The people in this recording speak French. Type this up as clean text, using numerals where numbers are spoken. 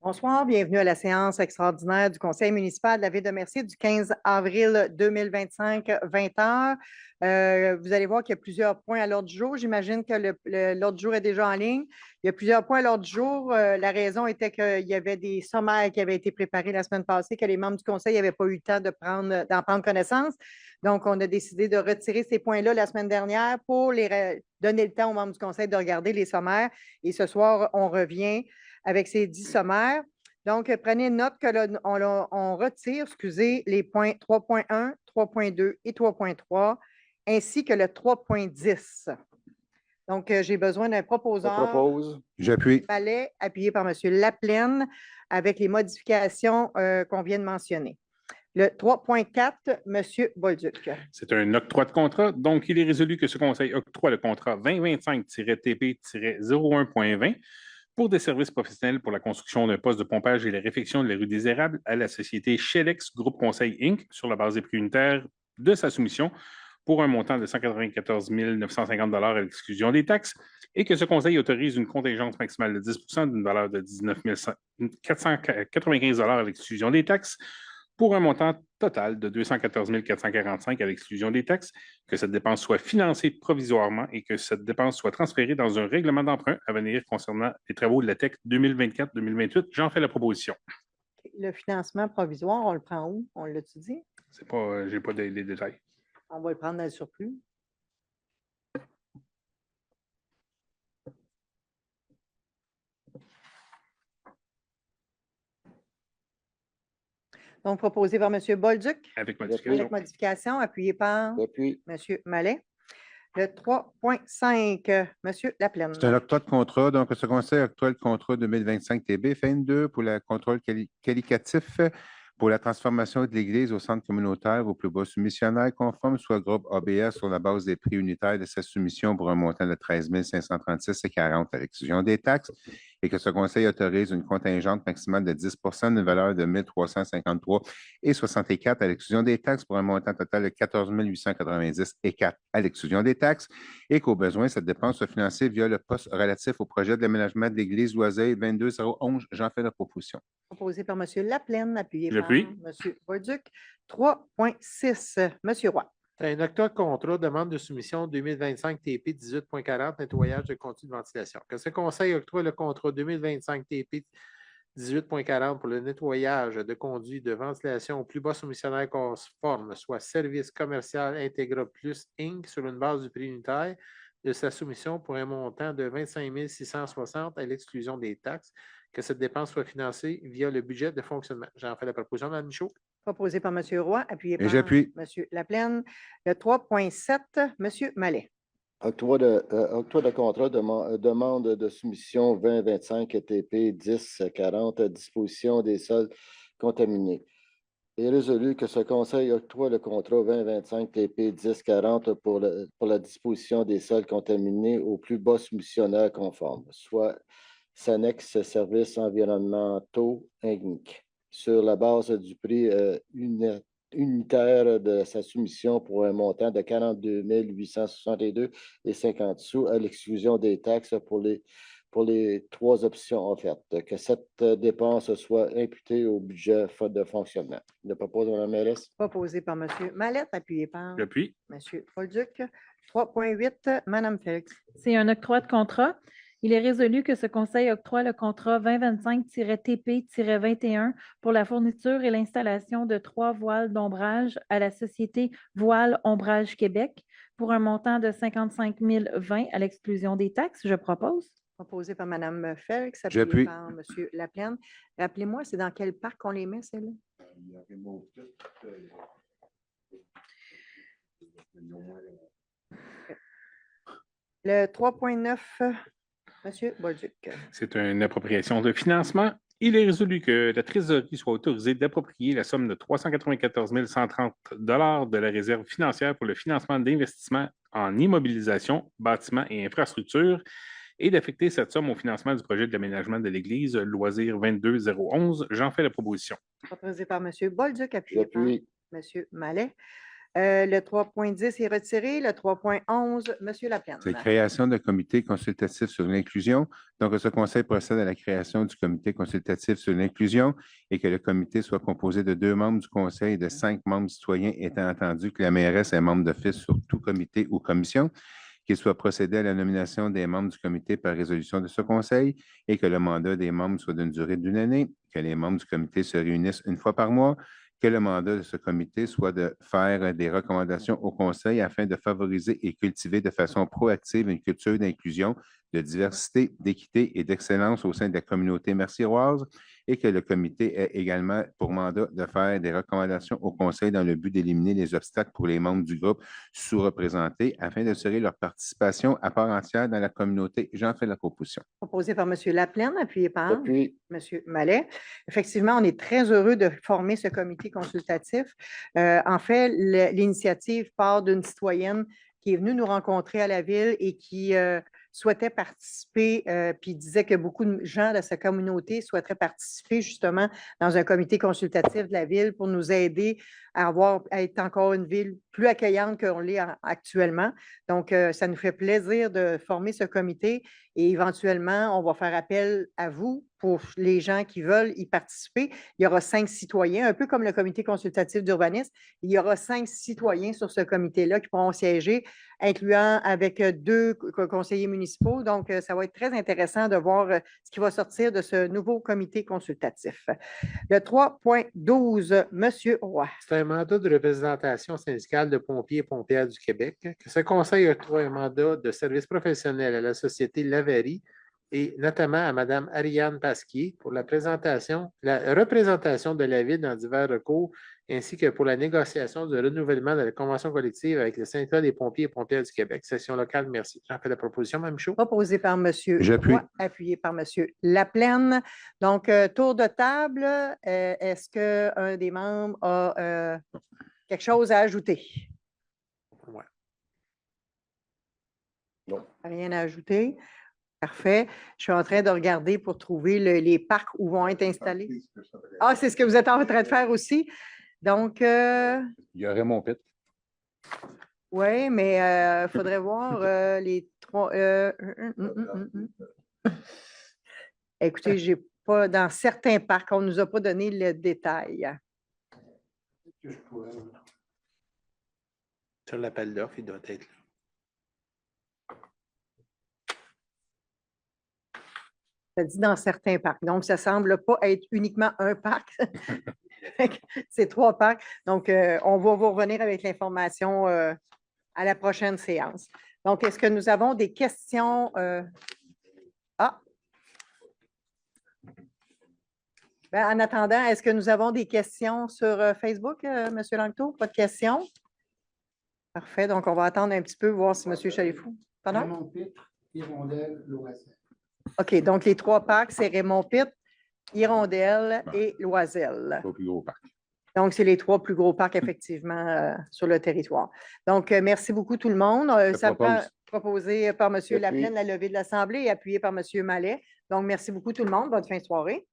Bonsoir, bienvenue à la séance extraordinaire du Conseil municipal de la Ville de Mercier du 15 avril 2025, 20 heures. Vous allez voir qu'il y a plusieurs points à l'ordre du jour. J'imagine que l'ordre du jour est déjà en ligne. Il y a plusieurs points à l'ordre du jour. La raison était qu'il y avait des sommaires qui avaient été préparés la semaine passée, que les membres du Conseil n'avaient pas eu le temps d'en prendre connaissance. Donc, on a décidé de retirer ces points-là la semaine dernière pour donner le temps aux membres du Conseil de regarder les sommaires. Et ce soir, on revient avec ces 10 sommaires. Donc, prenez note on retire, les points 3.1, 3.2 et 3.3, ainsi que le 3.10. Donc, j'ai besoin d'un proposeur. Je propose. J'appuie. Palais, appuyé par M. Laplaine, avec les modifications qu'on vient de mentionner. Le 3.4, M. Bolduc. C'est un octroi de contrat. Donc, il est résolu que ce conseil octroie le contrat 2025-TP-01.20 pour des services professionnels pour la construction d'un poste de pompage et la réfection de la rue des Érables à la société Shelex Groupe Conseil Inc. sur la base des prix unitaires de sa soumission pour un montant de 194 950 $ à l'exclusion des taxes et que ce conseil autorise une contingence maximale de 10 d'une valeur de 19 495 $ à l'exclusion des taxes pour un montant total de 214 445 à l'exclusion des taxes, que cette dépense soit financée provisoirement et que cette dépense soit transférée dans un règlement d'emprunt à venir concernant les travaux de la TEC 2024-2028. J'en fais la proposition. Le financement provisoire, on le prend où? On l'a-tu dit? Je n'ai pas les détails. On va le prendre dans le surplus. Donc, proposé par M. Bolduc. Avec modification. Avec modification, appuyé par J'appuie. M. Mallet. Le 3.5, M. Laplaine. C'est un octroi de contrat. Donc, ce conseil octroie le contrat 2025 TB FN2 pour le contrôle qualitatif pour la transformation de l'Église au centre communautaire au plus bas soumissionnaire conforme, soit groupe ABS sur la base des prix unitaires de sa soumission pour un montant de 13 536,40 à l'exclusion des taxes et que ce conseil autorise une contingente maximale de 10 d'une valeur de 1 353,64 à l'exclusion des taxes pour un montant total de 14 890,04 à l'exclusion des taxes et qu'au besoin, cette dépense soit financée via le poste relatif au projet d'aménagement de l'Église Loiseuil 22011. J'en fais la proposition. Proposé par M. Laplaine, appuyé par J'appuie. M. Bolduc. 3.6, M. Roy. Un octroi de contrat, demande de soumission 2025 TP 18.40, nettoyage de conduits de ventilation. Que ce conseil octroie le contrat 2025 TP 18.40 pour le nettoyage de conduits de ventilation au plus bas soumissionnaire conforme, soit Service commercial Integra Plus Inc. sur une base du prix unitaire de sa soumission pour un montant de 25 660 à l'exclusion des taxes. Que cette dépense soit financée via le budget de fonctionnement. J'en fais la proposition, Mme Michaud. Proposé par M. Roy, appuyé par j'appuie. M. Laplaine. Le 3.7, M. Mallet. Octroi de contrat, demande de soumission 2025 TP 1040 à disposition des sols contaminés. Il est résolu que ce conseil octroie le contrat 2025 TP 1040 pour la disposition des sols contaminés au plus bas soumissionnaire conforme, soit Sanex Services environnementaux Inc., sur la base du prix unitaire de sa soumission pour un montant de 42 862,50 sous à l'exclusion des taxes pour les trois options offertes. Que cette dépense soit imputée au budget de fonctionnement. Le propose Mme Mélès. Proposé par M. Mallette, appuyé par J'appuie. M. Bolduc. 3.8, Mme Félix. C'est un octroi de contrat. Il est résolu que ce conseil octroie le contrat 2025-TP-21 pour la fourniture et l'installation de 3 voiles d'ombrage à la société Voile Ombrage Québec pour un montant de 55 020 à l'exclusion des taxes. Je propose. Proposé par Mme Félix, appuyé J'appuie. par M. Laplaine. Rappelez-moi, c'est dans quel parc on les met, celles-là? Le 3.9, M. Bolduc. C'est une appropriation de financement. Il est résolu que la trésorerie soit autorisée d'approprier la somme de 394 130 $ de la réserve financière pour le financement d'investissements en immobilisation, bâtiments et infrastructures et d'affecter cette somme au financement du projet d'aménagement de l'Église Loisir 22011. J'en fais la proposition. Proposé par M. Bolduc, appuyé par M. Mallet. Le 3.10 est retiré. Le 3.11, M. Laplaine. C'est création de comité consultatif sur l'inclusion. Donc, ce conseil procède à la création du comité consultatif sur l'inclusion et que le comité soit composé de 2 membres du conseil et de 5 membres citoyens, étant entendu que la mairesse est membre d'office sur tout comité ou commission, qu'il soit procédé à la nomination des membres du comité par résolution de ce conseil et que le mandat des membres soit d'une durée d'1 année, que les membres du comité se réunissent 1 fois par mois, que le mandat de ce comité soit de faire des recommandations au conseil afin de favoriser et cultiver de façon proactive une culture d'inclusion, de diversité, d'équité et d'excellence au sein de la communauté merciroise et que le comité ait également pour mandat de faire des recommandations au conseil dans le but d'éliminer les obstacles pour les membres du groupe sous-représentés afin d'assurer leur participation à part entière dans la communauté. J'en fais la proposition. Proposé par M. Laplaine, appuyé par Appuyé. M. Mallet. Effectivement, on est très heureux de former ce comité consultatif. En fait, l'initiative part d'une citoyenne qui est venue nous rencontrer à la ville et qui souhaitait participer, puis disait que beaucoup de gens de sa communauté souhaiteraient participer justement dans un comité consultatif de la ville pour nous aider à être encore une ville plus accueillante qu'on l'est actuellement. Donc, ça nous fait plaisir de former ce comité et éventuellement, on va faire appel à vous pour les gens qui veulent y participer. Il y aura 5 citoyens, un peu comme le comité consultatif d'urbanisme. Il y aura 5 citoyens sur ce comité-là qui pourront siéger, incluant avec 2 conseillers municipaux. Donc, ça va être très intéressant de voir ce qui va sortir de ce nouveau comité consultatif. Le 3.12, M. Roy. C'est un mandat de représentation syndicale de pompiers et pompières du Québec. Que ce conseil octroie un mandat de service professionnel à la société Lavary et notamment à Mme Ariane Pasquier pour la représentation de la Ville dans divers recours, ainsi que pour la négociation du renouvellement de la convention collective avec le syndicat des pompiers et pompières du Québec. Section locale, merci. J'en fais la proposition, Mme Michaud. Proposé par M. J'appuie. Roy, appuyé par M. Laplaine. Donc, tour de table, est-ce qu'un des membres a quelque chose à ajouter? Ouais. Non. Rien à ajouter. Parfait. Je suis en train de regarder pour trouver les parcs où vont être installés. Ah, c'est ce que vous êtes en train de faire aussi. Donc, Il y a Raymond Pitt. oui, mais il faudrait voir les 3. Écoutez, j'ai pas dans certains parcs, on ne nous a pas donné le détail. Sur l'appel d'offres, il doit être là. Ça dit dans certains parcs. Donc, ça ne semble pas être uniquement un parc. C'est 3 parcs. Donc, on va vous revenir avec l'information à la prochaine séance. Donc, est-ce que nous avons des questions? Ah! Ben, en attendant, est-ce que nous avons des questions sur Facebook, M. Langto? Pas de questions? Parfait. Donc, on va attendre un petit peu, voir si M. Chalifou. Pardon? Raymond Pitt, Hirondelle, Loisel. OK. Donc, les 3 parcs, c'est Raymond Pitt, Hirondelle et Loisel. Au plus gros parc. Donc, c'est les 3 plus gros parcs, effectivement, sur le territoire. Donc, merci beaucoup tout le monde. Ça prend proposé par M. Laplaine, la levée de l'Assemblée et appuyé par M. Mallet. Donc, merci beaucoup tout le monde. Bonne fin de soirée.